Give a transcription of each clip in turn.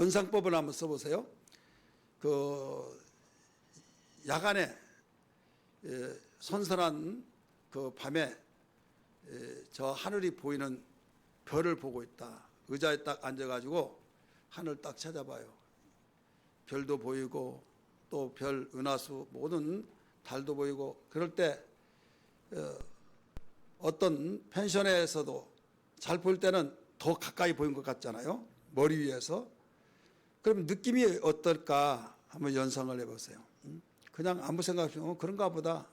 은상법을 한번 써보세요. 그 야간에 선선한 그 밤에 저 하늘이 보이는 별을 보고 있다. 의자에 딱 앉아가지고 하늘 딱 찾아봐요. 별도 보이고 또 별, 은하수, 모든 달도 보이고, 그럴 때 어떤 펜션에서도 잘 볼 때는 더 가까이 보인 것 같잖아요. 머리 위에서. 그럼 느낌이 어떨까 한번 연상을 해보세요. 그냥 아무 생각 없이 그런가 보다.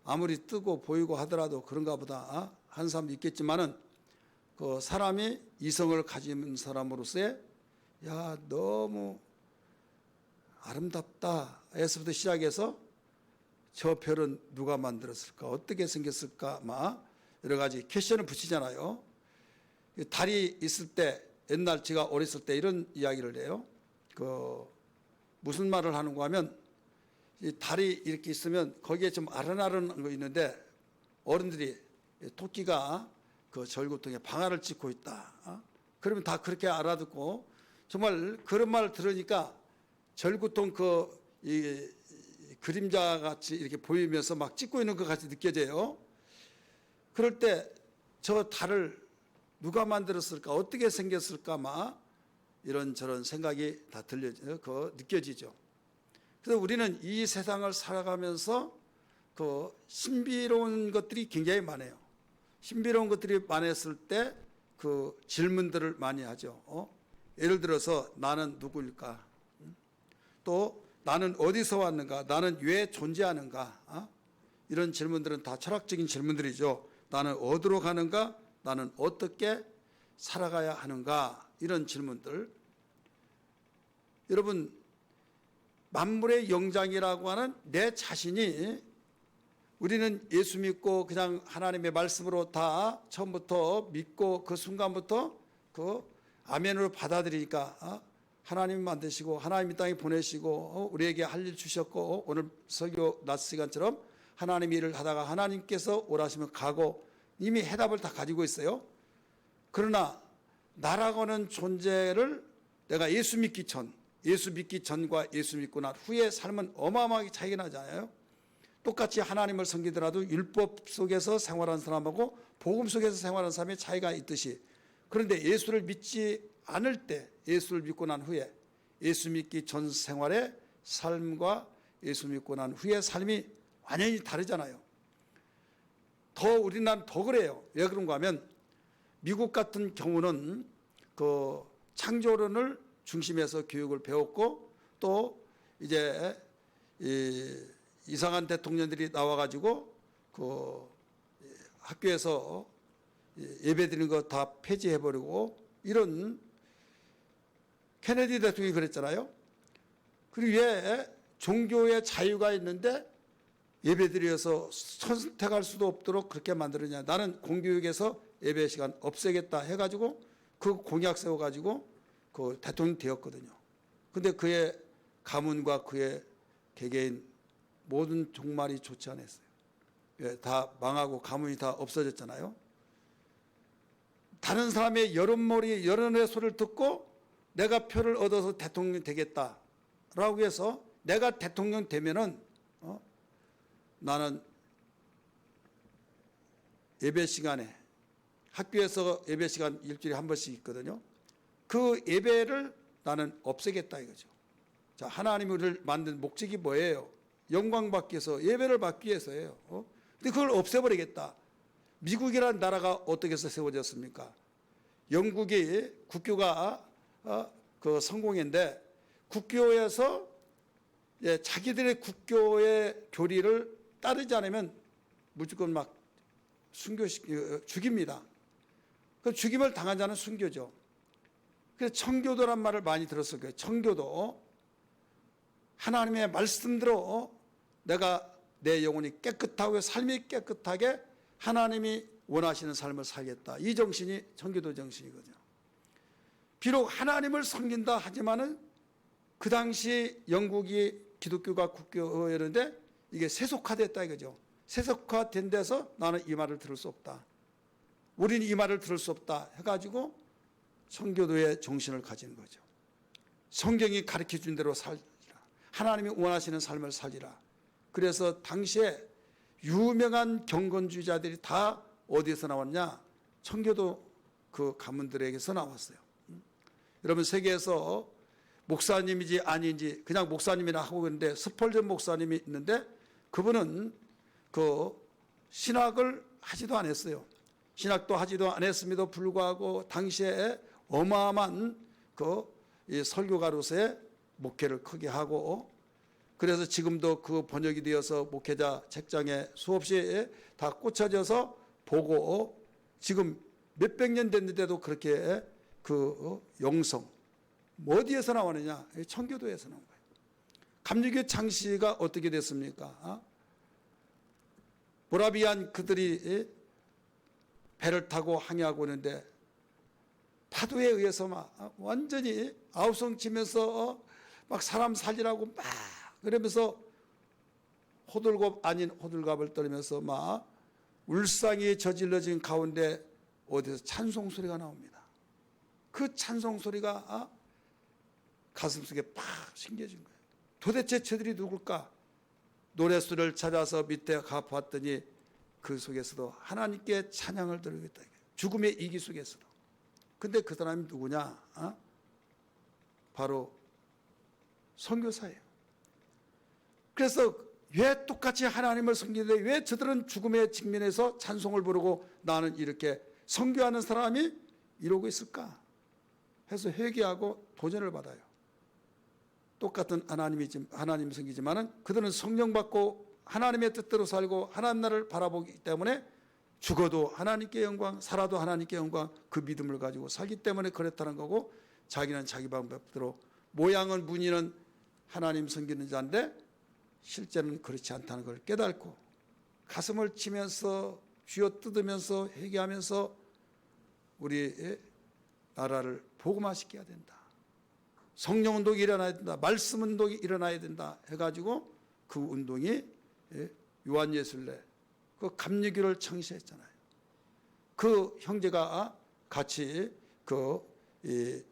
아무리 뜨고 보이고 하더라도 그런가 보다 한 사람도 있겠지만은 그 사람이 이성을 가진 사람으로서의 야 너무 아름답다 에서부터 시작해서 저 별은 누가 만들었을까, 어떻게 생겼을까, 막 여러 가지 퀘션을 붙이잖아요. 달이 있을 때, 옛날 제가 어렸을 때 이런 이야기를 해요. 그 무슨 말을 하는가 하면, 이 달이 이렇게 있으면 거기에 좀 아른아른한 거 있는데 어른들이 토끼가 그 절구통에 방아를 찧고 있다. 그러면 다 그렇게 알아듣고, 정말 그런 말을 들으니까 절구통 이 그림자 같이 이렇게 보이면서 막 찍고 있는 것 같이 느껴져요. 그럴 때 저 달을 누가 만들었을까, 어떻게 생겼을까, 막 이런저런 생각이 다 느껴지죠. 그래서 우리는 이 세상을 살아가면서 그 신비로운 것들이 굉장히 많아요. 신비로운 것들이 많았을 때 그 질문들을 많이 하죠. 예를 들어서 나는 누구일까? 또 나는 어디서 왔는가? 나는 왜 존재하는가? 이런 질문들은 다 철학적인 질문들이죠. 나는 어디로 가는가? 나는 어떻게 살아가야 하는가? 이런 질문들. 여러분, 만물의 영장이라고 하는 내 자신이, 우리는 예수 믿고 그냥 하나님의 말씀으로 다 처음부터 믿고 그 순간부터 그 아멘으로 받아들이니까 하나님이 만드시고 하나님이 땅에 보내시고 우리에게 할 일 주셨고, 오늘 설교 낮 시간처럼 하나님 일을 하다가 하나님께서 오라시면 가고, 이미 해답을 다 가지고 있어요. 그러나 나라고 하는 존재를 내가 예수 믿기 전과 예수 믿고 난 후의 삶은 어마어마하게 차이가 나잖아요. 똑같이 하나님을 섬기더라도 율법 속에서 생활하는 사람하고 복음 속에서 생활하는 사람의 차이가 있듯이, 그런데 예수를 믿지 않을 때, 예수를 믿고 난 후에, 예수 믿기 전 생활의 삶과 예수 믿고 난 후의 삶이 완전히 다르잖아요. 우리나라는 더 그래요. 왜 그런가 하면, 미국 같은 경우는 그 창조론을 중심해서 교육을 배웠고, 또 이제 이상한 대통령들이 나와가지고 그 학교에서 예배 드리는 거 다 폐지해버리고, 이런 케네디 대통령이 그랬잖아요. 그리고 왜 종교의 자유가 있는데 예배드려서 선택할 수도 없도록 그렇게 만들었냐. 나는 공교육에서 예배 시간 없애겠다 해가지고 그 공약 세워가지고 그 대통령이 되었거든요. 근데 그의 가문과 그의 개개인 모든 종말이 좋지 않았어요. 다 망하고 가문이 다 없어졌잖아요. 다른 사람의 여론의 소리를 듣고 내가 표를 얻어서 대통령이 되겠다라고 해서 내가 대통령 되면은 나는 예배 시간에, 학교에서 예배 시간 일주일에 한 번씩 있거든요. 그 예배를 나는 없애겠다 이거죠. 자, 하나님이 우리를 만든 목적이 뭐예요? 영광 받기 위해서, 예배를 받기 위해서예요. 근데 그걸 없애버리겠다. 미국이라는 나라가 어떻게 해서 세워졌습니까? 영국이 국교가 그 성공인데, 국교에서 자기들의 국교의 교리를 따르지 않으면 무조건 막 죽입니다. 그 죽임을 당한 자는 순교죠. 그래서 청교도란 말을 많이 들었을 거예요. 청교도. 하나님의 말씀대로 내가 내 영혼이 깨끗하고 삶이 깨끗하게 하나님이 원하시는 삶을 살겠다. 이 정신이 청교도 정신이거든요. 비록 하나님을 섬긴다 하지만은 그 당시 영국이 기독교가 국교였는데 이게 세속화됐다 이거죠. 세속화된 데서 나는 이 말을 들을 수 없다. 우리는 이 말을 들을 수 없다 해가지고 청교도의 정신을 가진 거죠. 성경이 가르쳐 준 대로 살리라. 하나님이 원하시는 삶을 살리라. 그래서 당시에 유명한 경건주의자들이 다 어디에서 나왔냐? 청교도 그 가문들에게서 나왔어요. 여러분, 세계에서 목사님인지 아닌지 그냥 목사님이나 하고 있는데, 스펄전 목사님이 있는데 그분은 그 신학을 하지도 않았어요. 신학도 하지도 않았음에도 불구하고 당시에 어마어마한 이 설교가로서의 목회를 크게 하고, 그래서 지금도 그 번역이 되어서 목회자 책장에 수없이 다 꽂혀져서 보고, 지금 몇백 년 됐는데도 그렇게 그 영성, 어디에서 나오느냐? 청교도에서 나온 거예요. 감리교 창시가 어떻게 됐습니까? 모라비안 그들이 배를 타고 항해하고 있는데 파도에 의해서 막 완전히 아우성 치면서 막 사람 살리라고 막 그러면서 호들갑 아닌 호들갑을 떨면서 막 울상이 저질러진 가운데 어디서 찬송 소리가 나옵니다. 그 찬송 소리가 가슴속에 팍 심겨진 거예요. 도대체 저들이 누굴까? 노랫소리를 찾아서 밑에 가봤더니 그 속에서도 하나님께 찬양을 드리고 있다. 죽음의 이기 속에서도. 근데 그 사람이 누구냐? 바로 선교사예요. 그래서 왜 똑같이 하나님을 섬기는데 왜 저들은 죽음의 직면에서 찬송을 부르고 나는 이렇게 선교하는 사람이 이러고 있을까? 해서 회개하고 도전을 받아요. 똑같은 하나님 섬기지만은 그들은 성령 받고 하나님의 뜻대로 살고 하나님 나라를 바라보기 때문에 죽어도 하나님께 영광, 살아도 하나님께 영광, 그 믿음을 가지고 살기 때문에 그랬다는 거고, 자기는 자기 방법대로 모양은 문의는 하나님 섬기는 자인데 실제는 그렇지 않다는 걸 깨닫고 가슴을 치면서 쥐어뜯으면서 회개하면서 우리 나라를 복음화시켜야 된다. 성령 운동이 일어나야 된다. 말씀 운동이 일어나야 된다 해가지고 그 운동이 요한예술례 그 감리교를 창시했잖아요. 그 형제가 같이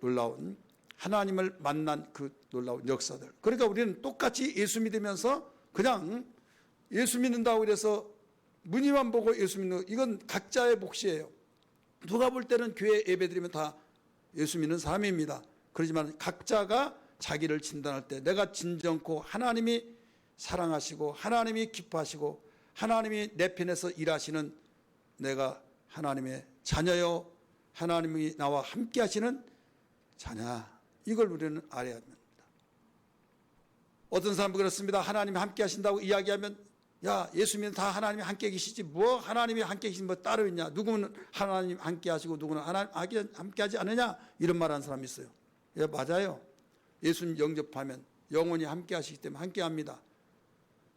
놀라운 하나님을 만난 그 놀라운 역사들. 그러니까 우리는 똑같이 예수 믿으면서 그냥 예수 믿는다고 그래서 무늬만 보고 예수 믿는 거, 이건 각자의 몫이에요. 누가 볼 때는 교회 예배드리면 다 예수 믿는 사람입니다. 그렇지만 각자가 자기를 진단할 때 내가 진정코 하나님이 사랑하시고 하나님이 기뻐하시고 하나님이 내 편에서 일하시는 내가 하나님의 자녀요, 하나님이 나와 함께 하시는 자녀, 이걸 우리는 알아야 합니다. 어떤 사람은 그렇습니다. 하나님이 함께 하신다고 이야기하면 야, 예수 믿는 다 하나님이 함께 계시지 뭐 하나님이 함께 계신 뭐 따로 있냐, 누구는 하나님 함께 하시고 누구는 하나님 함께 하지 않느냐, 이런 말 하는 사람이 있어요. 예, 맞아요. 예수님 영접하면 영원히 함께 하시기 때문에 함께 합니다.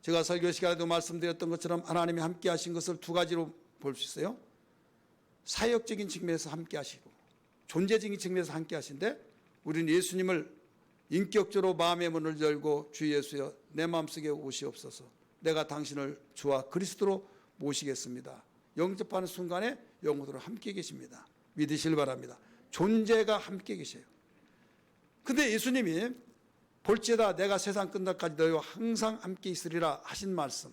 제가 설교 시간에도 말씀드렸던 것처럼 하나님이 함께 하신 것을 두 가지로 볼 수 있어요. 사역적인 측면에서 함께 하시고 존재적인 측면에서 함께 하신데, 우리는 예수님을 인격적으로 마음의 문을 열고 주 예수여 내 마음속에 오시옵소서, 내가 당신을 주와 그리스도로 모시겠습니다. 영접하는 순간에 영으로 함께 계십니다. 믿으시길 바랍니다. 존재가 함께 계세요. 근데 예수님이 볼지어다 내가 세상 끝날까지 너희와 항상 함께 있으리라 하신 말씀,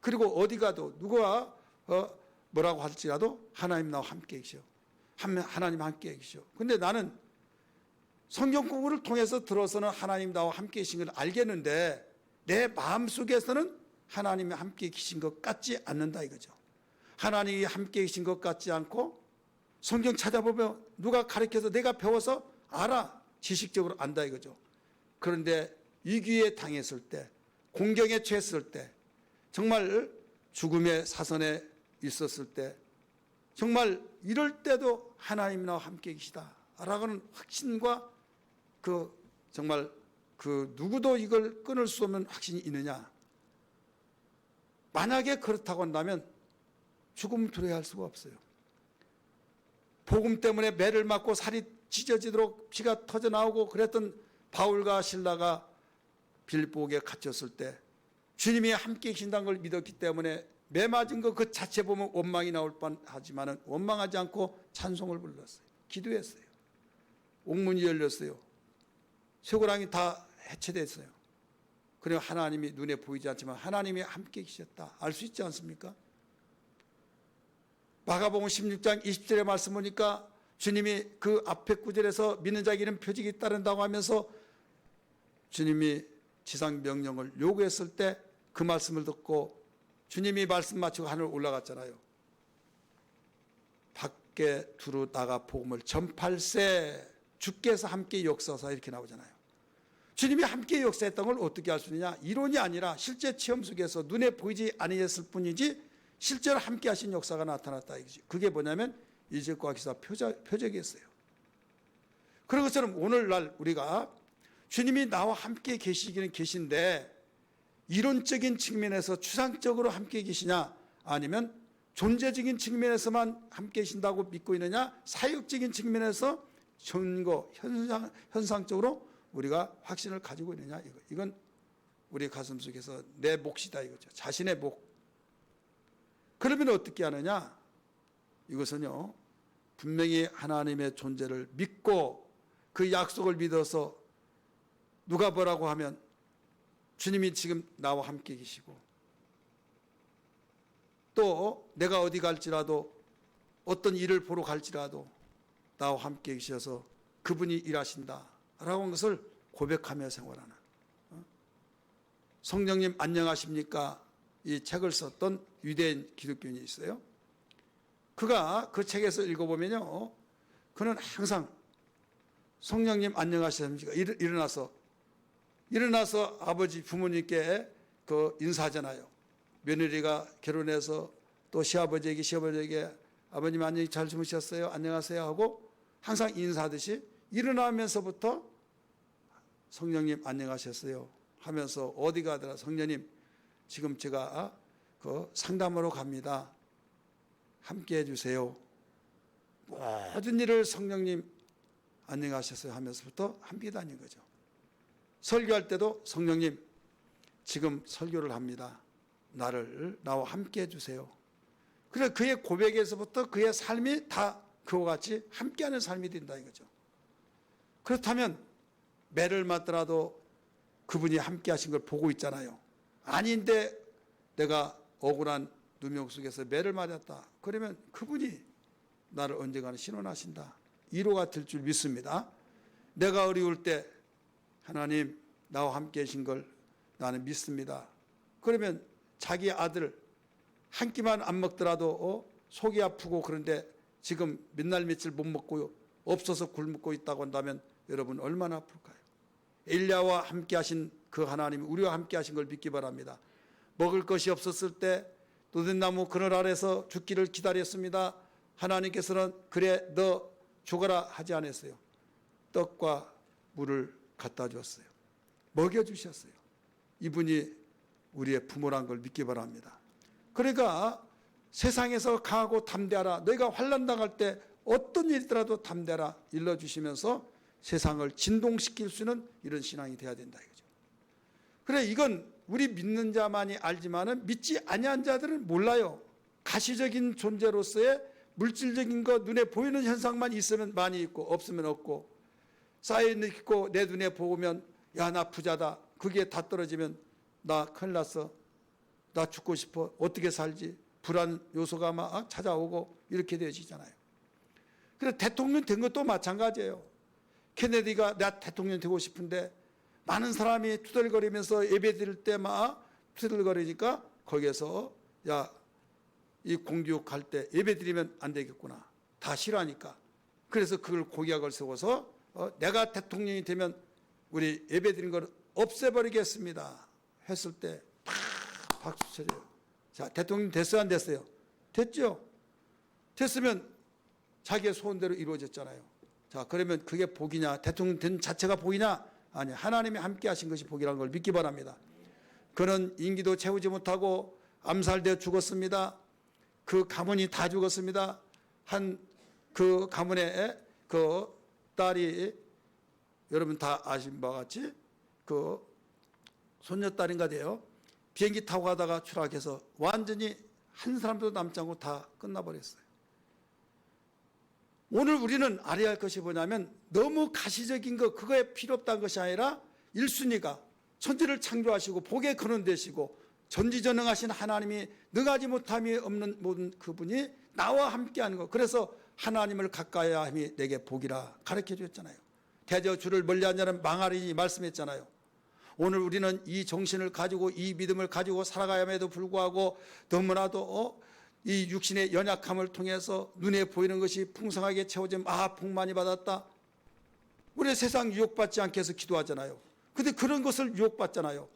그리고 어디 가도 누가 뭐라고 할지라도 하나님 나와 함께 계시오. 하나님 함께 계시오. 근데 나는 성경 공부를 통해서 들어서는 하나님 나와 함께 계신 걸 알겠는데 내 마음속에서는 하나님이 함께 계신 것 같지 않는다 이거죠. 하나님이 함께 계신 것 같지 않고 성경 찾아보면 누가 가르쳐서 내가 배워서 알아, 지식적으로 안다 이거죠. 그런데 위기에 당했을 때, 공경에 처했을 때, 정말 죽음의 사선에 있었을 때, 정말 이럴 때도 하나님 나와 함께 계시다라고는 확신과 정말 누구도 이걸 끊을 수 없는 확신이 있느냐? 만약에 그렇다고 한다면 죽음을 두려워할 수가 없어요. 복음 때문에 매를 맞고 살이 찢어지도록 피가 터져 나오고 그랬던 바울과 실라가 빌립보에 갇혔을 때 주님이 함께 계신다는 걸 믿었기 때문에 매 맞은 거 그 자체 보면 원망이 나올 뻔하지만은 원망하지 않고 찬송을 불렀어요. 기도했어요. 옥문이 열렸어요. 쇠고랑이 다 해체됐어요. 그리고 하나님이 눈에 보이지 않지만 하나님이 함께 계셨다. 알 수 있지 않습니까? 마가복음 16장 20절의 말씀 보니까 주님이 그 앞에 구절에서 믿는 자에게는 표적이 따른다고 하면서 주님이 지상 명령을 요구했을 때 그 말씀을 듣고 주님이 말씀 마치고 하늘 올라갔잖아요. 밖에 두루 나가 복음을 전팔세 주께서 함께 역사하사 이렇게 나오잖아요. 주님이 함께 역사했던 걸 어떻게 알 수 있느냐? 이론이 아니라 실제 체험 속에서 눈에 보이지 아니했을 뿐이지 실제로 함께 하신 역사가 나타났다 이거지. 그게 뭐냐면 이적과 기사 표적이었어요. 그런 것처럼 오늘날 우리가 주님이 나와 함께 계시기는 계신데 이론적인 측면에서 추상적으로 함께 계시냐 아니면 존재적인 측면에서만 함께 계신다고 믿고 있느냐 사역적인 측면에서 증거 현상적으로 우리가 확신을 가지고 있느냐 이건 우리 가슴 속에서 내 몫이다 이거죠. 자신의 몫. 그러면 어떻게 하느냐? 이것은요 분명히 하나님의 존재를 믿고 그 약속을 믿어서 누가 뭐라고 하면 주님이 지금 나와 함께 계시고 또 내가 어디 갈지라도 어떤 일을 보러 갈지라도 나와 함께 계셔서 그분이 일하신다 라고 하는 것을 고백하며 생활하는 성령님 안녕하십니까? 이 책을 썼던 유대인 기독교인이 있어요. 그가 그 책에서 읽어보면요 그는 항상 성령님 안녕하십니까? 일어나서 아버지 부모님께 그 인사하잖아요. 며느리가 결혼해서 또 시아버지에게 아버님 안녕히 잘 주무셨어요? 안녕하세요 하고 항상 인사하듯이 일어나면서부터 성령님 안녕하셨어요 하면서 어디 가더라 성령님 지금 제가 그 상담하러 갑니다. 함께 해주세요. 모든 일을 성령님 안녕하셨어요 하면서부터 함께 다닌 거죠. 설교할 때도 성령님 지금 설교를 합니다. 나와 함께 해주세요. 그래서 그의 고백에서부터 그의 삶이 다 그와 같이 함께하는 삶이 된다 이거죠. 그렇다면 매를 맞더라도 그분이 함께 하신 걸 보고 있잖아요. 아닌데 내가 억울한 누명 속에서 매를 맞았다. 그러면 그분이 나를 언젠가는 신원하신다. 위로가 될 줄 믿습니다. 내가 어려울 때 하나님 나와 함께 계신 걸 나는 믿습니다. 그러면 자기 아들 한 끼만 안 먹더라도 속이 아프고 그런데 지금 몇 날 며칠 못 먹고 없어서 굶고 있다고 한다면 여러분 얼마나 아플까요? 엘리야와 함께 하신 그 하나님이 우리와 함께 하신 걸 믿기 바랍니다. 먹을 것이 없었을 때 노든나무 그늘 아래서 죽기를 기다렸습니다. 하나님께서는 그래 너 죽어라 하지 않았어요. 떡과 물을 갖다 주었어요. 먹여주셨어요. 이분이 우리의 부모란 걸 믿기 바랍니다. 그러니까 세상에서 강하고 담대하라. 너희가 환난 당할 때 어떤 일이더라도 담대하라 일러주시면서 세상을 진동시킬 수 있는 이런 신앙이 돼야 된다 이거죠. 그래 이건 우리 믿는 자만이 알지만은 믿지 아니한 자들은 몰라요. 가시적인 존재로서의 물질적인 것 눈에 보이는 현상만 있으면 많이 있고 없으면 없고 쌓여있고 내 눈에 보면 야 나 부자다. 그게 다 떨어지면 나 큰일 났어. 나 죽고 싶어. 어떻게 살지? 불안 요소가 막 찾아오고 이렇게 되어지잖아요. 그래서 대통령 된 것도 마찬가지예요. 케네디가 나 대통령 되고 싶은데 많은 사람이 투덜거리면서 예배 드릴 때 막 투덜거리니까 거기에서 야 이 공교육 할 때 예배 드리면 안 되겠구나. 다 싫어하니까. 그래서 그걸 공약을 세워서 내가 대통령이 되면 우리 예배 드린 걸 없애버리겠습니다. 했을 때 팍 박수 쳐줘요. 자, 대통령 됐어요 안 됐어요? 됐죠? 됐으면 자기의 소원대로 이루어졌잖아요. 자, 그러면 그게 복이냐? 대통령 된 자체가 복이냐? 아니, 하나님이 함께 하신 것이 복이라는 걸 믿기 바랍니다. 그는 임기도 채우지 못하고 암살되어 죽었습니다. 그 가문이 다 죽었습니다. 한 그 가문의 그 딸이 여러분 다 아신 바와 같이 그 손녀딸인가 돼요. 비행기 타고 가다가 추락해서 완전히 한 사람도 남지 않고 다 끝나버렸어요. 오늘 우리는 알아야 할 것이 뭐냐면 너무 가시적인 거 그거에 필요 없다는 것이 아니라 1순위가 천지를 창조하시고 복에 근원되시고 전지전능하신 하나님이 능하지 못함이 없는 모든 그분이 나와 함께하는 것. 그래서 하나님을 가까이 함이 내게 복이라 가르쳐 주셨잖아요. 대저 주를 멀리하는 자는 망하리니 말씀했잖아요. 오늘 우리는 이 정신을 가지고 이 믿음을 가지고 살아가야함에도 불구하고 너무나도 이 육신의 연약함을 통해서 눈에 보이는 것이 풍성하게 채워진 복 많이 받았다. 우리 세상 유혹받지 않게 해서 기도하잖아요. 근데 그런 것을 유혹받잖아요.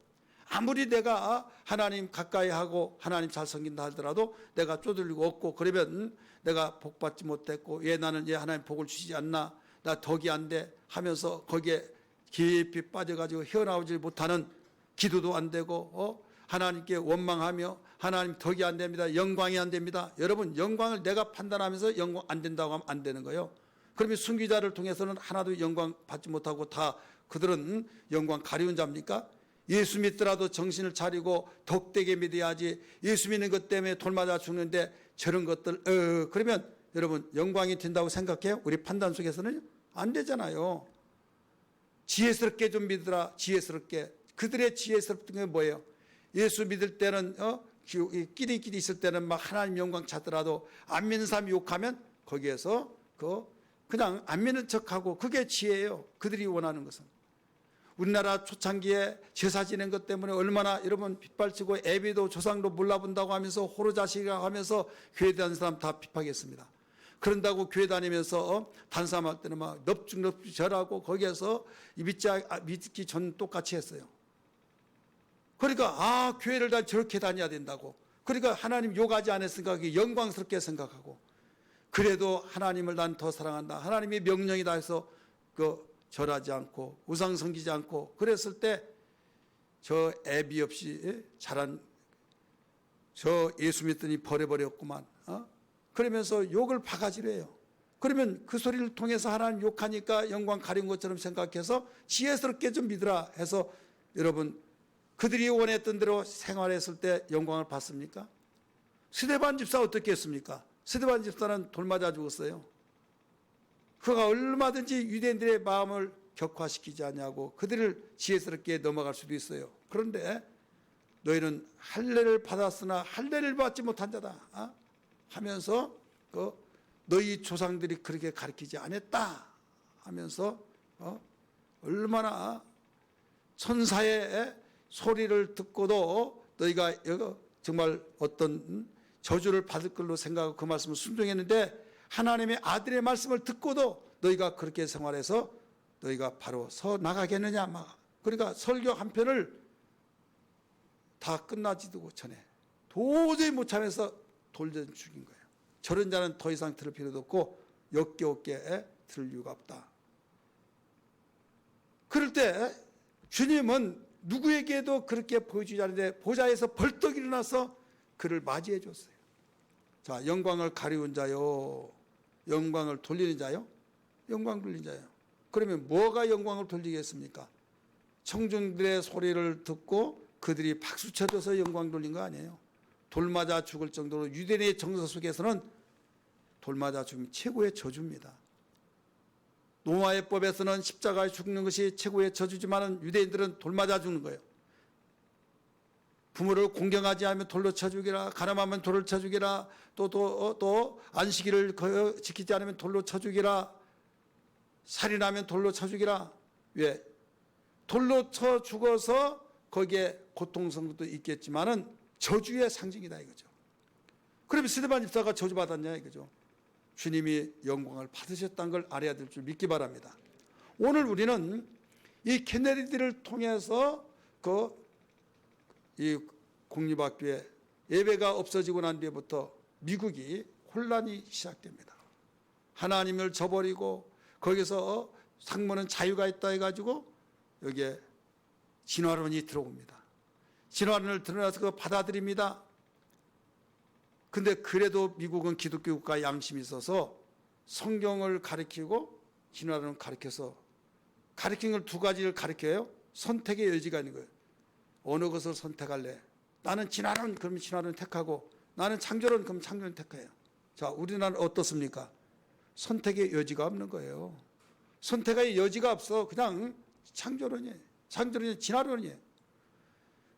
아무리 내가 하나님 가까이 하고 하나님 잘 섬긴다 하더라도 내가 쪼들리고 없고 그러면 내가 복 받지 못했고 왜 나는 왜 하나님 복을 주시지 않나, 나 덕이 안 돼 하면서 거기에 깊이 빠져가지고 헤어나오지 못하는 기도도 안 되고 하나님께 원망하며 하나님 덕이 안 됩니다, 영광이 안 됩니다. 여러분, 영광을 내가 판단하면서 영광 안 된다고 하면 안 되는 거예요. 그러면 순교자를 통해서는 하나도 영광 받지 못하고 다 그들은 영광 가리운 자입니까? 예수 믿더라도 정신을 차리고 덕되게 믿어야지. 예수 믿는 것 때문에 돌 맞아 죽는데 저런 것들 그러면 여러분 영광이 된다고 생각해요? 우리 판단 속에서는 안 되잖아요. 지혜스럽게 좀 믿으라. 지혜스럽게. 그들의 지혜스럽던 게 뭐예요? 예수 믿을 때는 끼리끼리 있을 때는 막 하나님 영광 찾더라도 안 믿는 사람이 욕하면 거기에서 그냥 안 믿는 척하고, 그게 지혜예요. 그들이 원하는 것은. 우리나라 초창기에 제사 지낸 것 때문에 얼마나 여러분 빗발치고 애비도 조상도 몰라본다고 하면서 호로자식이라고 하면서 교회 다니는 사람 다 핍박했습니다. 그런다고 교회 다니면서 단삼할 때는 막 넙죽넙죽 절하고 거기에서 믿기 전 똑같이 했어요. 그러니까 교회를 다 저렇게 다녀야 된다고. 그러니까 하나님 욕하지 않았으니까 그게 영광스럽게 생각하고, 그래도 하나님을 난 더 사랑한다, 하나님의 명령이다 해서 절하지 않고 우상 섬기지 않고 그랬을 때 저 애비 없이 자란 저 예수 믿더니 버려버렸구만 그러면서 욕을 바가지로 해요. 그러면 그 소리를 통해서 하나님 욕하니까 영광 가린 것처럼 생각해서 지혜스럽게 좀 믿으라 해서, 여러분 그들이 원했던 대로 생활했을 때 영광을 받습니까? 스데반 집사 어떻게 했습니까? 스데반 집사는 돌 맞아 죽었어요. 그가 얼마든지 유대인들의 마음을 격화시키지 않냐고 그들을 지혜스럽게 넘어갈 수도 있어요. 그런데 너희는 할례를 받았으나 할례를 받지 못한 자다 하면서 너희 조상들이 그렇게 가르치지 않았다 하면서 얼마나 천사의 소리를 듣고도 너희가 정말 어떤 저주를 받을 걸로 생각하고 그 말씀을 순종했는데, 하나님의 아들의 말씀을 듣고도 너희가 그렇게 생활해서 너희가 바로 서 나가겠느냐. 그러니까 설교 한 편을 다 끝나지도 전에 도저히 못 참아서 돌려 죽인 거예요. 저런 자는 더 이상 들을 필요도 없고 역겨웠게 들을 이유가 없다. 그럴 때 주님은 누구에게도 그렇게 보여주지 않는데 보좌에서 벌떡 일어나서 그를 맞이해 줬어요. 자, 영광을 가리운 자요, 영광을 돌리는 자요, 영광 돌리는 자요. 그러면 뭐가 영광을 돌리겠습니까? 청중들의 소리를 듣고 그들이 박수 쳐줘서 영광 돌린 거 아니에요. 돌 맞아 죽을 정도로 유대인의 정서 속에서는 돌 맞아 죽음이 최고의 저주입니다. 노아의 법에서는 십자가에 죽는 것이 최고의 저주지만 유대인들은 돌 맞아 죽는 거예요. 부모를 공경하지 않으면 돌로 쳐 죽이라, 가늠하면 돌을 쳐 죽이라, 또 안식일을 지키지 않으면 돌로 쳐 죽이라, 살인하면 돌로 쳐 죽이라. 왜? 돌로 쳐 죽어서 거기에 고통성도 있겠지만은 저주의 상징이다 이거죠. 그러면 스데반 집사가 저주받았냐 이거죠. 주님이 영광을 받으셨다는 걸 알아야 될 줄 믿기 바랍니다. 오늘 우리는 이 케네디를 통해서 이 공립학교에 예배가 없어지고 난 뒤부터 미국이 혼란이 시작됩니다. 하나님을 저버리고 거기서 상모는 자유가 있다 해가지고 여기에 진화론이 들어옵니다. 진화론을 드러나서 그거 받아들입니다. 근데 그래도 미국은 기독교 국가 양심이 있어서 성경을 가르치고 진화론을 가르쳐서 가르친 걸 두 가지를 가르쳐요. 선택의 여지가 있는 거예요. 어느 것을 선택할래? 나는 진화론, 그러면 진화론 택하고, 나는 창조론, 그럼 창조론 택해요. 자, 우리나라는 어떻습니까? 선택의 여지가 없는 거예요. 선택의 여지가 없어. 그냥 창조론이에요. 창조론이 진화론이에요.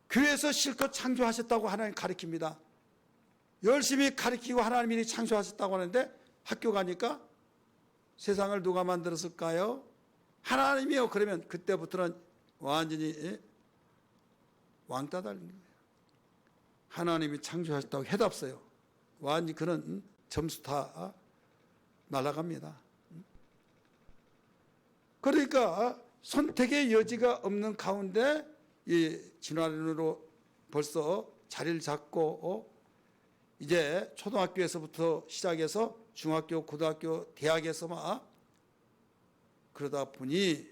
교회에서 실컷 창조하셨다고 하나님 가르칩니다. 열심히 가르치고 하나님이 창조하셨다고 하는데 학교 가니까 세상을 누가 만들었을까요? 하나님이요. 그러면 그때부터는 완전히 왕따 달린 거예요. 하나님이 창조하셨다고 해답어요. 완전히 그런 점수 다 날아갑니다. 그러니까 선택의 여지가 없는 가운데 이 진화론으로 벌써 자리를 잡고 이제 초등학교에서부터 시작해서 중학교, 고등학교, 대학에서 막 그러다 보니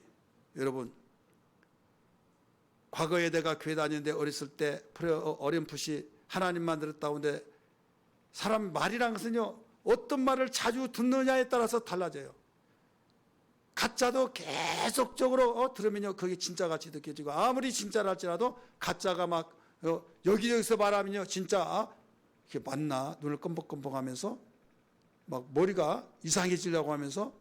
여러분 과거에 내가 교회 다니는데 어렸을 때 어렴풋이 하나님 만들었다고 하는데 사람 말이란 것은요 어떤 말을 자주 듣느냐에 따라서 달라져요. 가짜도 계속적으로 들으면요 그게 진짜같이 느껴지고 아무리 진짜라 할지라도 가짜가 막 여기저기서 말하면요 진짜 이게 맞나 눈을 껌뻑껌뻑하면서 막 머리가 이상해지려고 하면서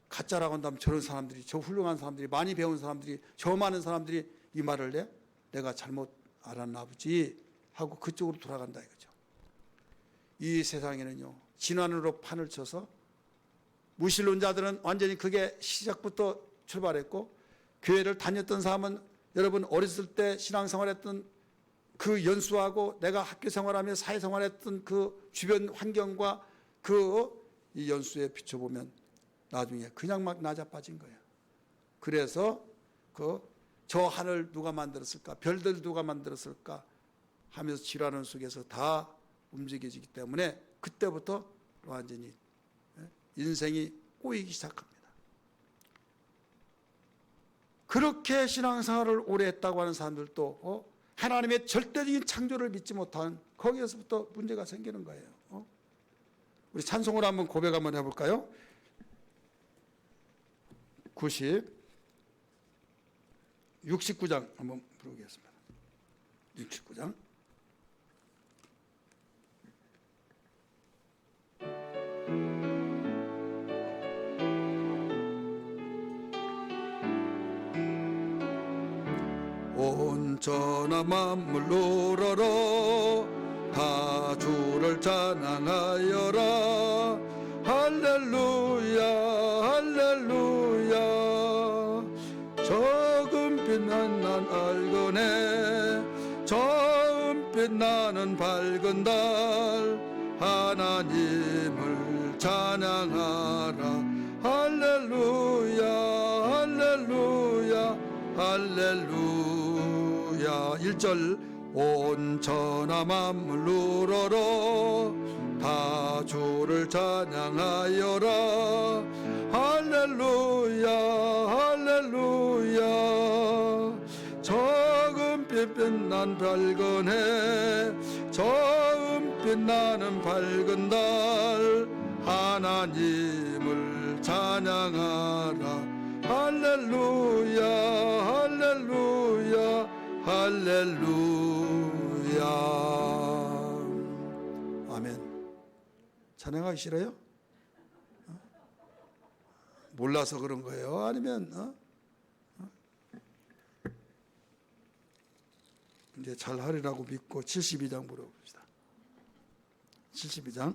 가짜라고 한다면 저런 사람들이 저 훌륭한 사람들이 많이 배운 사람들이 저 많은 사람들이 이 말을 해? 내가 잘못 알았나 보지 하고 그쪽으로 돌아간다 이거죠. 이 세상에는요 진화론으로 판을 쳐서 무신론자들은 완전히 그게 시작부터 출발했고 교회를 다녔던 사람은 여러분 어렸을 때 신앙생활했던 그 연수하고 내가 학교 생활하며 사회생활했던 그 주변 환경과 그 이 연수에 비춰보면 나중에 그냥 막 낮아빠진 거예요. 그래서 저 하늘 누가 만들었을까 별들 누가 만들었을까 하면서 진화론 속에서 다 움직여지기 때문에 그때부터 완전히 인생이 꼬이기 시작합니다. 그렇게 신앙생활을 오래 했다고 하는 사람들도 하나님의 절대적인 창조를 믿지 못한 거기에서부터 문제가 생기는 거예요. 우리 찬송으로 한번 고백 한번 해볼까요? 69장 한번 부르겠습니다. 69장. 온전한 만물 우러러 다 주를 찬양하여라. 할렐루야 할렐루야. 적은 빛난 난 알거네. 처음 빛나는 밝은 달 하나님을 찬양하라. 할렐루야 할렐루야 할렐루야. 1절 온전한 만물 우러러 다 주를 찬양하여라. 할렐루야 할렐루야. 처음 빛난 밝은 해 처음 빛나는 밝은 달 하나님을 찬양하라. 할렐루야 할렐루야 할렐루야. 아멘. 찬양하기 싫어요? 몰라서 그런 거예요? 아니면 이제 잘 하리라고 믿고 72장 물어봅시다. 72장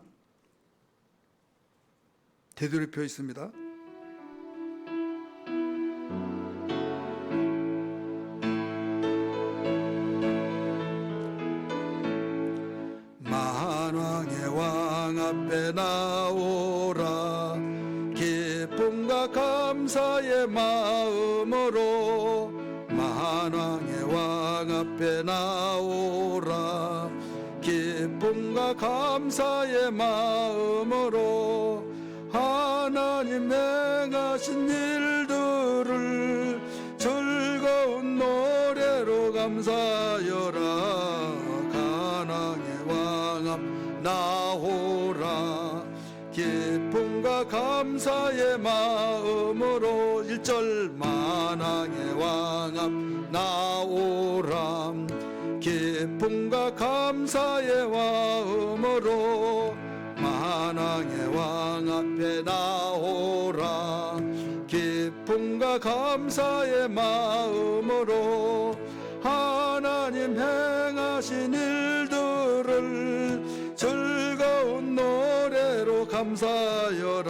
되돌이표 있습니다. 만왕의 왕 앞에 나오라. 기쁨과 감사의 마음으로 만왕의 왕 앞에 나오라. 기쁨과 감사의 마음으로 하나님 행하신 일들을 즐거운 노래로 감사하여라. 가나안의 왕 앞 나오라. 기쁨과 감사의 마음으로 1절 만왕의 왕 앞 나오라. 기쁨과 감사의 마음으로 만왕의 세상의 왕 앞에 나오라. 기쁨과 감사의 마음으로 하나님 행하신 일들을 즐거운 노래로 감사하여라.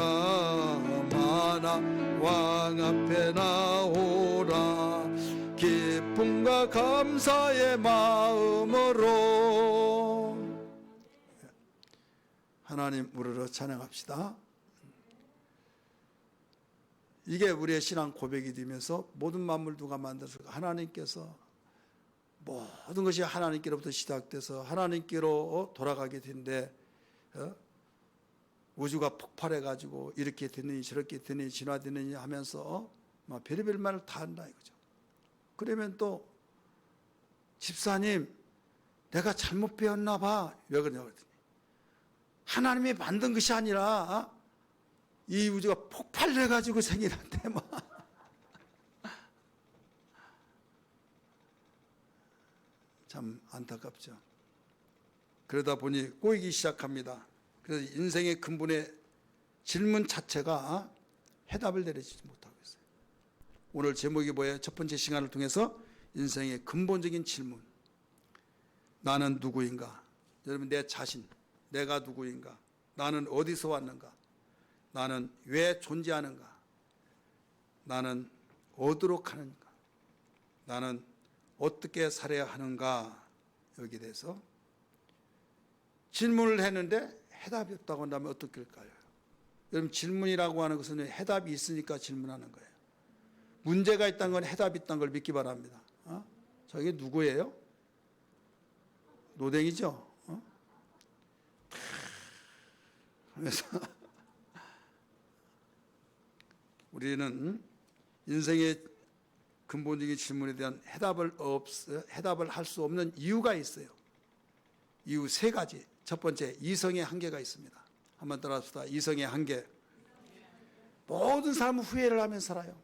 만화 왕 앞에 나오라. 기쁨과 감사의 마음으로 하나님 부르러 찬양합시다. 이게 우리의 신앙 고백이 되면서 모든 만물 누가 만들었을까? 하나님께서 모든 것이 하나님께로부터 시작돼서 하나님께로 돌아가게 된데 우주가 폭발해가지고 이렇게 됐느니 저렇게 됐느니 진화됐느니 하면서 막 별의별 말을 다 한다 이거죠. 그러면 또 집사님 내가 잘못 배웠나 봐. 왜 그러냐 그랬더니 하나님이 만든 것이 아니라 이 우주가 폭발해가지고 생기는데 막 참 안타깝죠. 그러다 보니 꼬이기 시작합니다. 그래서 인생의 근본의 질문 자체가 해답을 내리지 못하고 있어요. 오늘 제목이 뭐예요? 첫 번째 시간을 통해서 인생의 근본적인 질문. 나는 누구인가? 여러분 내 자신, 내가 누구인가? 나는 어디서 왔는가? 나는 왜 존재하는가? 나는 어디로 가는가? 나는 어떻게 살아야 하는가? 여기에 대해서 질문을 했는데 해답이 없다고 한다면 어떻게 할까요? 여러분 질문이라고 하는 것은 해답이 있으니까 질문하는 거예요. 문제가 있다는 건 해답이 있다는 걸 믿기 바랍니다. 저게 누구예요? 노댕이죠? 그래서 우리는 인생의 근본적인 질문에 대한 해답을 할 수 없는 이유가 있어요. 이유 세 가지. 첫 번째, 이성의 한계가 있습니다. 한번 따라합시다. 이성의 한계. 모든 사람은 후회를 하면서 살아요.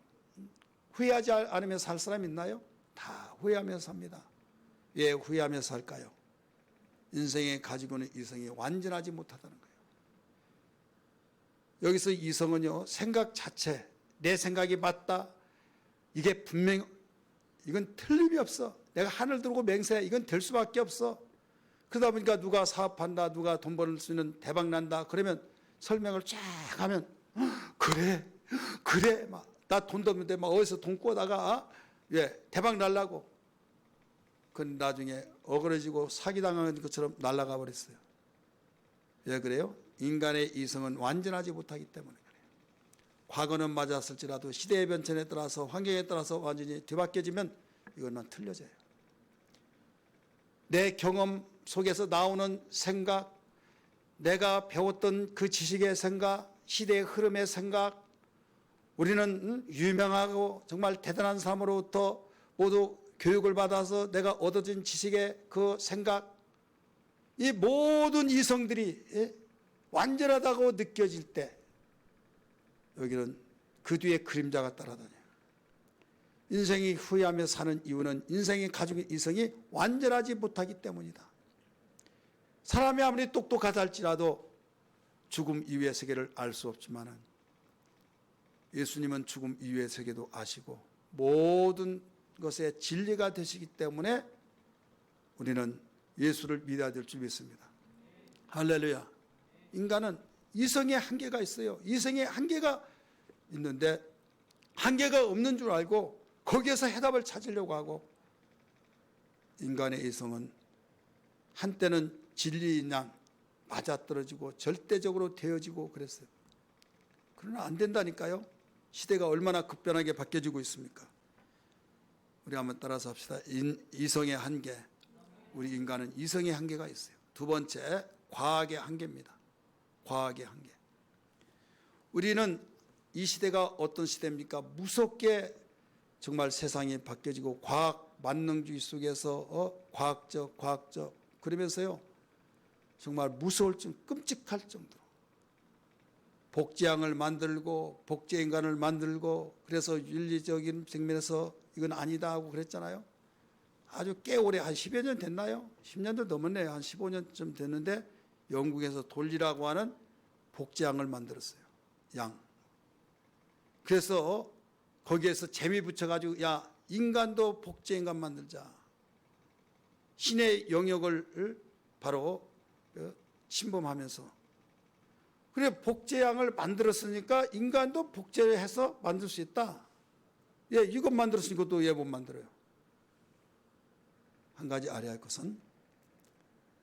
후회하지 않으면 살 사람 있나요? 다 후회하면서 삽니다. 왜 후회하면서 살까요? 인생에 가지고 있는 이성이 완전하지 못하다는 거예요. 여기서 이성은요, 생각 자체, 내 생각이 맞다. 이게 분명, 이건 틀림이 없어. 내가 하늘 들고 맹세, 이건 될 수밖에 없어. 그러다 보니까 누가 사업한다, 누가 돈 벌 수 있는 대박 난다. 그러면 설명을 쫙 하면, 그래, 막, 나 돈도 없는데 막 어디서 돈 꾸다가, 대박 날라고. 그건 나중에 억울해지고 사기당하는 것처럼 날아가 버렸어요. 왜 그래요? 인간의 이성은 완전하지 못하기 때문에 그래요. 과거는 맞았을지라도 시대의 변천에 따라서 환경에 따라서 완전히 뒤바뀌어지면 이거는 틀려져요. 내 경험 속에서 나오는 생각, 내가 배웠던 그 지식의 생각, 시대의 흐름의 생각, 우리는 유명하고 정말 대단한 사람으로부터 모두 교육을 받아서 내가 얻어진 지식의 그 생각, 이 모든 이성들이 완전하다고 느껴질 때 여기는 그 뒤에 그림자가 따라다녀요. 인생이 후회하며 사는 이유는 인생이 가지고 있는 이성이 완전하지 못하기 때문이다. 사람이 아무리 똑똑하다 할지라도 죽음 이후의 세계를 알 수 없지만 예수님은 죽음 이후의 세계도 아시고 모든 것의 진리가 되시기 때문에 우리는 예수를 믿어야 될 줄 믿습니다. 할렐루야. 인간은 이성의 한계가 있어요. 이성의 한계가 있는데 한계가 없는 줄 알고 거기에서 해답을 찾으려고 하고, 인간의 이성은 한때는 진리인 양 맞아떨어지고 절대적으로 되어지고 그랬어요. 그러나 안 된다니까요. 시대가 얼마나 급변하게 바뀌어지고 있습니까? 우리 한번 따라서 합시다. 이성의 한계. 우리 인간은 이성의 한계가 있어요. 두 번째, 과학의 한계입니다. 과학의 한계. 우리는 이 시대가 어떤 시대입니까? 무섭게 정말 세상이 바뀌어지고 과학 만능주의 속에서 과학적 그러면서요 정말 무서울 정 끔찍할 정도로 복제양을 만들고 복제인간을 만들고, 그래서 윤리적인 측면에서 이건 아니다 하고 그랬잖아요. 아주 꽤 오래, 한 10여 년 됐나요? 10년도 넘었네요. 한 15년쯤 됐는데 영국에서 돌리라고 하는 복제양을 만들었어요. 양. 그래서 거기에서 재미 붙여가지고 야 인간도 복제인간 만들자. 신의 영역을 바로 침범하면서 그래 복제양을 만들었으니까 인간도 복제해서 만들 수 있다. 예, 이것 만들었으니까 또 왜 못 만들어요? 한 가지 알아야 할 것은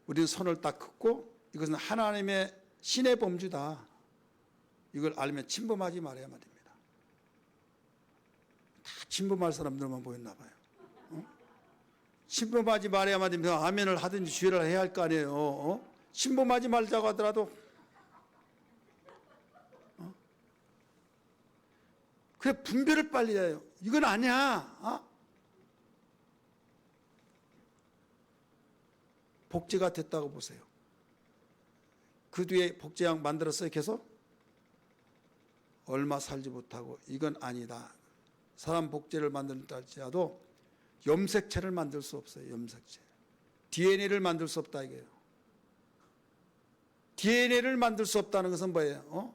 우리는 손을 딱 긋고 이것은 하나님의 신의 범주다. 이걸 알면 침범하지 말아야만 됩니다. 다 침범할 사람들만 보였나 봐요. 침범하지 말아야만 됩니다. 아멘을 하든지 주의를 해야 할 거 아니에요. 침범하지 말자고 하더라도 그래 분별을 빨리 해요. 이건 아니야. 복제가 됐다고 보세요. 그 뒤에 복제양 만들었어요. 계속 얼마 살지 못하고 이건 아니다. 사람 복제를 만든다 할지라도 염색체를 만들 수 없어요. 염색체. DNA를 만들 수 없다 이게요. DNA를 만들 수 없다는 것은 뭐예요?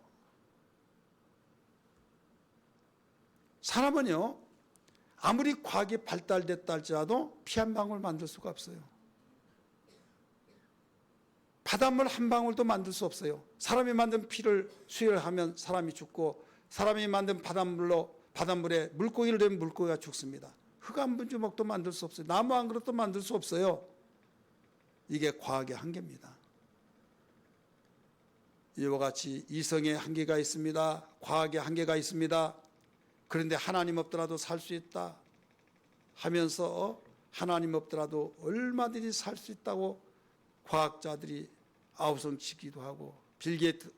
사람은요, 아무리 과학이 발달됐다 할지라도 피 한 방울 만들 수가 없어요. 바닷물 한 방울도 만들 수 없어요. 사람이 만든 피를 수혈을 하면 사람이 죽고 사람이 만든 바닷물에 물고기를 대면 물고기가 죽습니다. 흙 한 분주먹도 만들 수 없어요. 나무 한 그릇도 만들 수 없어요. 이게 과학의 한계입니다. 이와 같이 이성의 한계가 있습니다. 과학의 한계가 있습니다. 그런데 하나님 없더라도 살 수 있다 하면서 하나님 없더라도 얼마든지 살 수 있다고 과학자들이 아우성치기도 하고 빌 게이트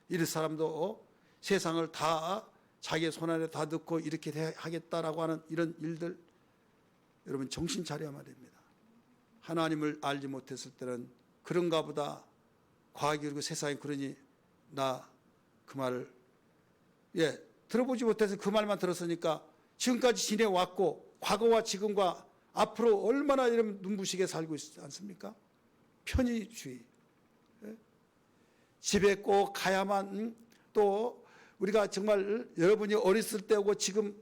이런 사람도 세상을 다 자기 손 안에 다 넣고 이렇게 하겠다라고 하는 이런 일들 여러분 정신 차려야만 됩니다. 하나님을 알지 못했을 때는 그런가 보다 과학이 그리고 세상이 그러니 나 그 말을 들어보지 못해서 그 말만 들었으니까 지금까지 지내왔고 과거와 지금과 앞으로 얼마나 이런 눈부시게 살고 있지 않습니까? 편의주의. 집에 꼭 가야만 또 우리가 정말 여러분이 어렸을 때고 지금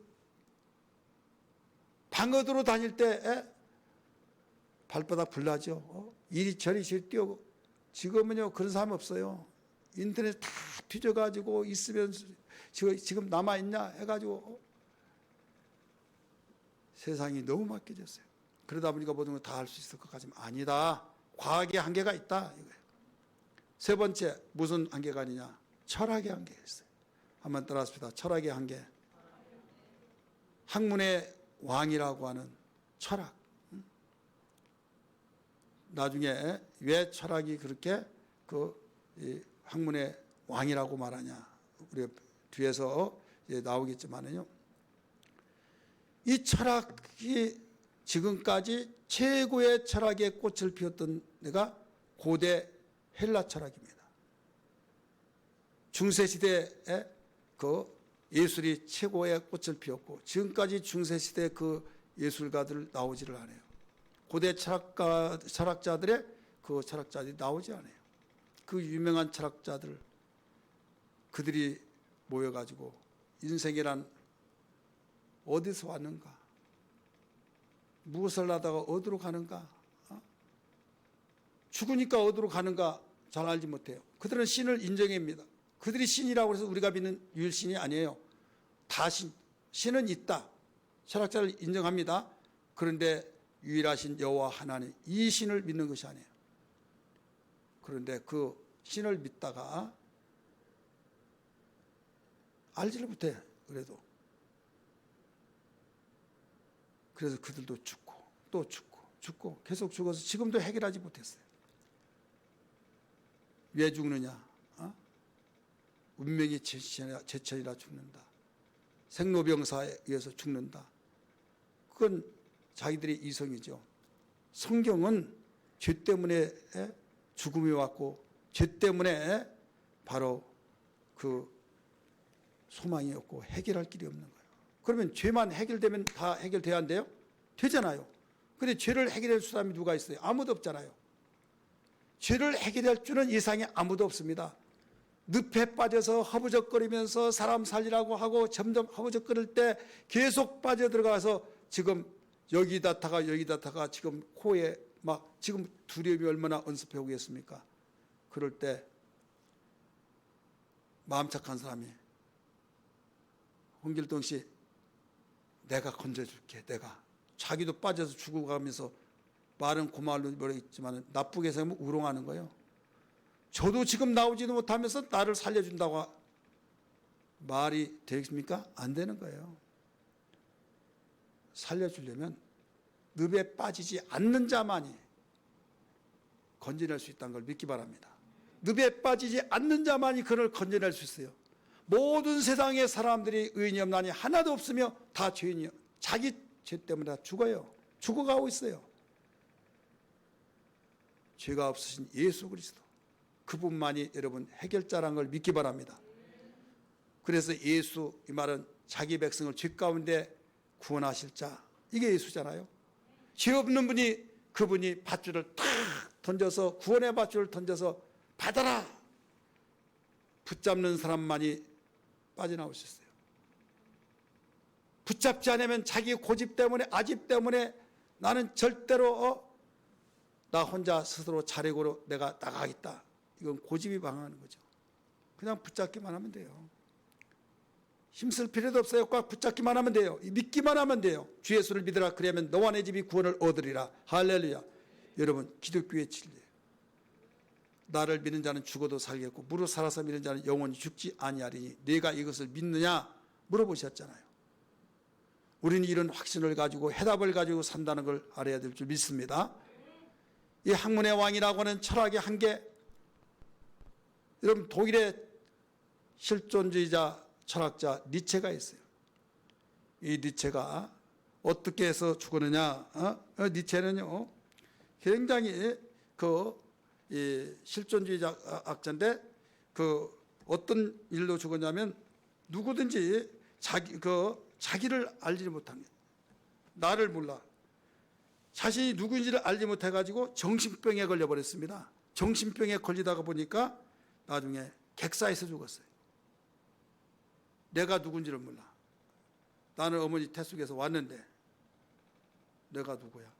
방어도로 다닐 때 발바닥 불나죠. 이리저리 뛰고 지금은요 그런 사람 없어요. 인터넷 다 뒤져가지고 있으면 지금 남아있냐 해가지고 세상이 너무 막혀졌어요. 그러다 보니까 모든 걸 다 할 수 있을 것 같지만 아니다. 과학의 한계가 있다 이거예요. 세 번째 무슨 한계가 아니냐? 철학의 한계가 있어요. 한번 따라합시다. 철학의 한계. 학문의 왕이라고 하는 철학. 나중에 왜 철학이 그렇게 학문의 왕이라고 말하냐? 우리가 뒤에서 나오겠지만요. 이 철학이 지금까지 최고의 철학의 꽃을 피웠던 데가 고대 헬라 철학입니다. 중세시대에 그 예술이 최고의 꽃을 피웠고 지금까지 중세시대 그 예술가들 나오지를 않아요. 고대 철학자들의 그 철학자들이 나오지 않아요. 그 유명한 철학자들 그들이 모여가지고 인생이란 어디서 왔는가? 무엇을 하다가 어디로 가는가? 죽으니까 어디로 가는가 잘 알지 못해요. 그들은 신을 인정합니다. 그들이 신이라고 해서 우리가 믿는 유일신이 아니에요. 다 신은 있다. 철학자를 인정합니다. 그런데 유일하신 여호와 하나님 이 신을 믿는 것이 아니에요. 그런데 그 신을 믿다가 알지를 못해. 그래서 그들도 죽고 또 죽고 계속 죽어서 지금도 해결하지 못했어요. 왜 죽느냐? 운명이 제철이라 죽는다. 생로병사에 의해서 죽는다. 그건 자기들의 이성이죠. 성경은 죄 때문에 죽음이 왔고 죄 때문에 바로 그 소망이 없고 해결할 길이 없는 거예요. 그러면 죄만 해결되면 다 해결돼야 한대요? 되잖아요. 그런데 죄를 해결할 사람이 누가 있어요? 아무도 없잖아요. 죄를 해결할 줄은 이 세상에 아무도 없습니다. 늪에 빠져서 허부적거리면서 사람 살리라고 하고 점점 허부적거릴 때 계속 빠져들어가서 지금 여기다 타가 지금 코에 막 지금 두려움이 얼마나 언습해 오겠습니까? 그럴 때 마음 착한 사람이 홍길동 씨 내가 건져줄게. 내가 자기도 빠져서 죽어가면서 말은 고말로 모르겠지만 나쁘게 생각하면 우롱하는 거예요. 저도 지금 나오지도 못하면서 나를 살려준다고 말이 되겠습니까? 안 되는 거예요. 살려주려면 늪에 빠지지 않는 자만이 건져낼 수 있다는 걸 믿기 바랍니다. 늪에 빠지지 않는 자만이 그를 건져낼 수 있어요. 모든 세상의 사람들이 의인이 없나니 하나도 없으며 다 죄인이요. 자기 죄 때문에 다 죽어요. 죽어가고 있어요. 죄가 없으신 예수 그리스도 그분만이 여러분 해결자라는 걸 믿기 바랍니다. 그래서 예수 이 말은 자기 백성을 죄 가운데 구원하실 자 이게 예수잖아요. 죄 없는 분이 그분이 밧줄을 탁 던져서 구원의 밧줄을 던져서 받아라 붙잡는 사람만이 빠져나올 수 있어요. 붙잡지 않으면 자기 고집 때문에 아집 때문에 나는 절대로 나 혼자 스스로 자력으로 내가 나가겠다. 이건 고집이 방해하는 거죠. 그냥 붙잡기만 하면 돼요. 힘쓸 필요도 없어요. 꽉 붙잡기만 하면 돼요. 믿기만 하면 돼요. 주 예수를 믿으라. 그러면 너와 내 집이 구원을 얻으리라. 할렐루야. 여러분 기독교의 진리예요. 나를 믿는 자는 죽어도 살겠고 무릇 살아서 믿는 자는 영원히 죽지 아니하리니 네가 이것을 믿느냐 물어보셨잖아요. 우리는 이런 확신을 가지고 해답을 가지고 산다는 걸 알아야 될 줄 믿습니다. 이 학문의 왕이라고 하는 철학의 한계, 여러분 독일의 실존주의자 철학자 니체가 있어요. 이 니체가 어떻게 해서 죽었느냐? 니체는요 굉장히 이 실존주의자 학자인데 어떤 일로 죽었냐면 누구든지 자기를 알지 못한 게 나를 몰라 자신이 누구인지를 알지 못해 가지고 정신병에 걸려 버렸습니다. 정신병에 걸리다가 보니까 나중에 객사에서 죽었어요. 내가 누군지를 몰라. 나는 어머니 태숙에서 왔는데 내가 누구야?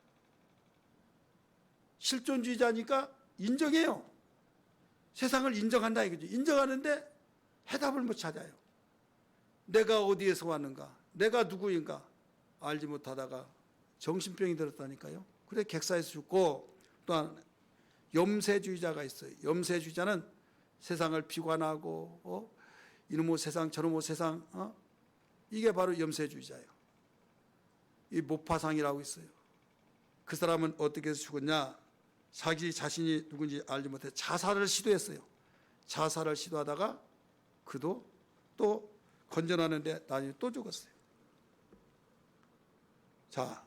실존주의자니까 인정해요. 세상을 인정한다 이거죠. 인정하는데 해답을 못 찾아요. 내가 어디에서 왔는가? 내가 누구인가? 알지 못하다가 정신병이 들었다니까요. 그래 객사에서 죽고 또한 염세주의자가 있어요. 염세주의자는 세상을 비관하고 이놈의 세상 저놈의 세상 이게 바로 염세주의자예요. 이 모파상이라고 있어요. 그 사람은 어떻게 해서 죽었냐? 자기 자신이 누군지 알지 못해 자살을 시도했어요. 자살을 시도하다가 그도 또 건져나는데 나중에 또 죽었어요. 자,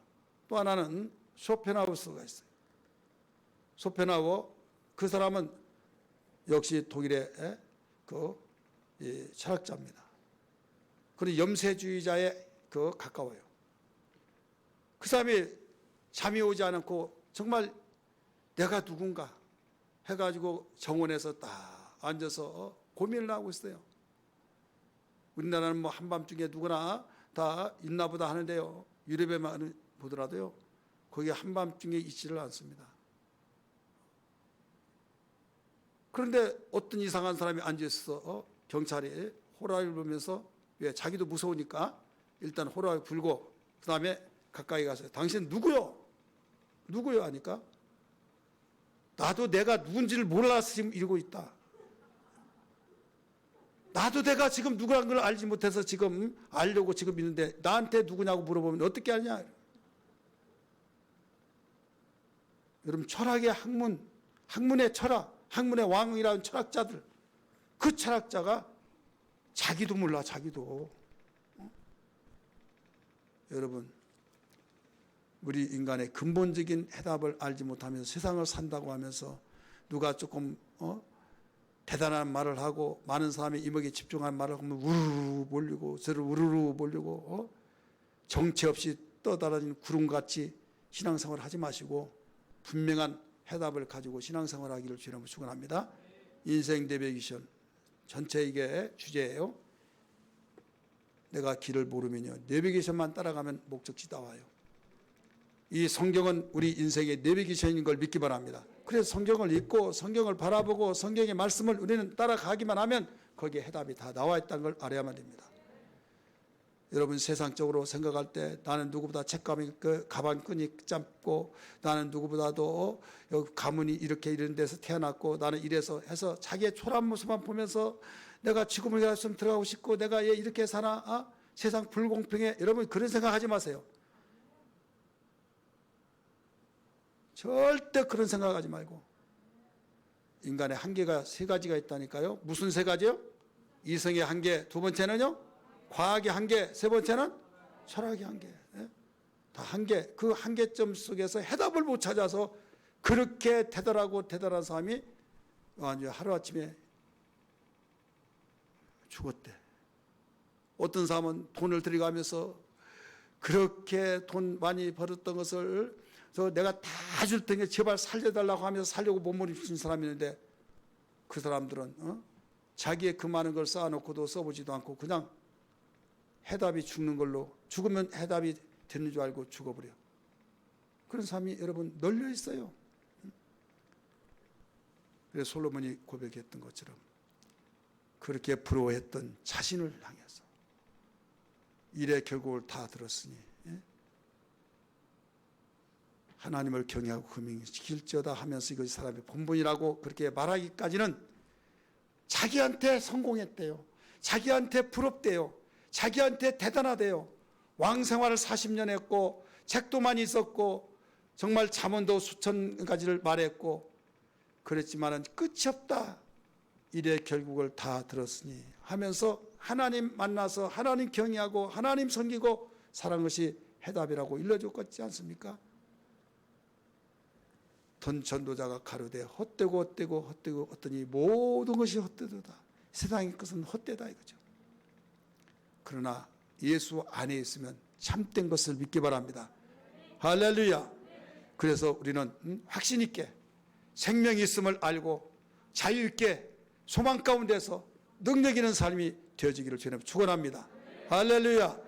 또 하나는 쇼펜하우스가 있어요. 쇼펜하우어 그 사람은 역시 독일의 철학자입니다. 그리고 염세주의자에 가까워요. 그 사람이 잠이 오지 않고 정말 내가 누군가 해가지고 정원에서 딱 앉아서 고민을 하고 있어요. 우리나라는 뭐 한밤중에 누구나 다 있나 보다 하는데요. 유럽에만 보더라도요. 거기 한밤중에 있지를 않습니다. 그런데 어떤 이상한 사람이 앉아있어 경찰이 호랑이를 보면서 왜 자기도 무서우니까 일단 호랑이 불고 그 다음에 가까이 가서 당신 누구요? 누구요? 하니까 나도 내가 누군지를 몰라서 지금 이러고 있다. 나도 내가 지금 누구라는 걸 알지 못해서 지금 알려고 지금 있는데 나한테 누구냐고 물어보면 어떻게 하냐. 여러분 철학의 학문의 철학, 학문의 왕이라는 철학자들 그 철학자가 자기도 몰라 자기도. 여러분 우리 인간의 근본적인 해답을 알지 못하면서 세상을 산다고 하면서 누가 조금 대단한 말을 하고 많은 사람이 이목에 집중한 말을 하면 우르르 몰리고 저를 우르르 몰리고 정체 없이 떠다니는 구름같이 신앙생활을 하지 마시고 분명한 해답을 가지고 신앙생활을 하기를 주님으로 축원합니다. 인생 내비게이션 전체 이게 주제예요. 내가 길을 모르면요, 내비게이션만 따라가면 목적지 나와요. 이 성경은 우리 인생의 내비게이션인 걸 믿기 바랍니다. 그래서 성경을 읽고 성경을 바라보고 성경의 말씀을 우리는 따라가기만 하면 거기에 해답이 다 나와 있다는 걸 알아야만 됩니다. 여러분, 세상적으로 생각할 때 나는 누구보다 가방끈이 짧고, 나는 누구보다도 가문이 이렇게 이런 데서 태어났고, 나는 이래서 해서 자기의 초라한 모습만 보면서 내가 지구물 가서 들어가고 싶고, 내가 얘 이렇게 사나, 세상 불공평해. 여러분, 그런 생각하지 마세요. 절대 그런 생각하지 말고, 인간의 한계가 세 가지가 있다니까요. 무슨 세 가지요? 이성의 한계, 두 번째는요 과학의 한계, 세 번째는 철학의 한계. 다 한계. 그 한계점 속에서 해답을 못 찾아서 그렇게 대단한 사람이 하루아침에 죽었대. 어떤 사람은 돈을 들여가면서 그렇게 돈 많이 벌었던 것을 내가 다 줄 테니 제발 살려달라고 하면서 살려고 몸부림친 사람이 있는데, 그 사람들은 자기의 그 많은 걸 쌓아놓고도 써보지도 않고 그냥 해답이 죽는 걸로, 죽으면 해답이 되는 줄 알고 죽어버려. 그런 사람이 여러분 널려 있어요. 그래서 솔로몬이 고백했던 것처럼 그렇게 부러워했던 자신을 향해서 일의 결국을 다 들었으니 하나님을 경외하고 금행시킬지어다 하면서 이것이 사람의 본분이라고 그렇게 말하기까지는 자기한테 성공했대요. 자기한테 부럽대요. 자기한테 대단하대요. 왕 생활을 40년 했고 책도 많이 썼고 정말 잠언도 수천 가지를 말했고 그랬지만은 끝이 없다. 일의 결국을 다 들었으니 하면서 하나님 만나서 하나님 경외하고 하나님 섬기고 사는 것이 해답이라고 일러줬지 않습니까? 돈 전도자가 가로되 헛되고 헛되고 모든 것이 헛되도다. 세상의 것은 헛되다 이거죠. 그러나 예수 안에 있으면 참된 것을 믿기 바랍니다. 할렐루야. 그래서 우리는 확신 있게 생명이 있음을 알고 자유 있게 소망 가운데서 능력 있는 삶이 되어지기를 주님 축원합니다. 할렐루야.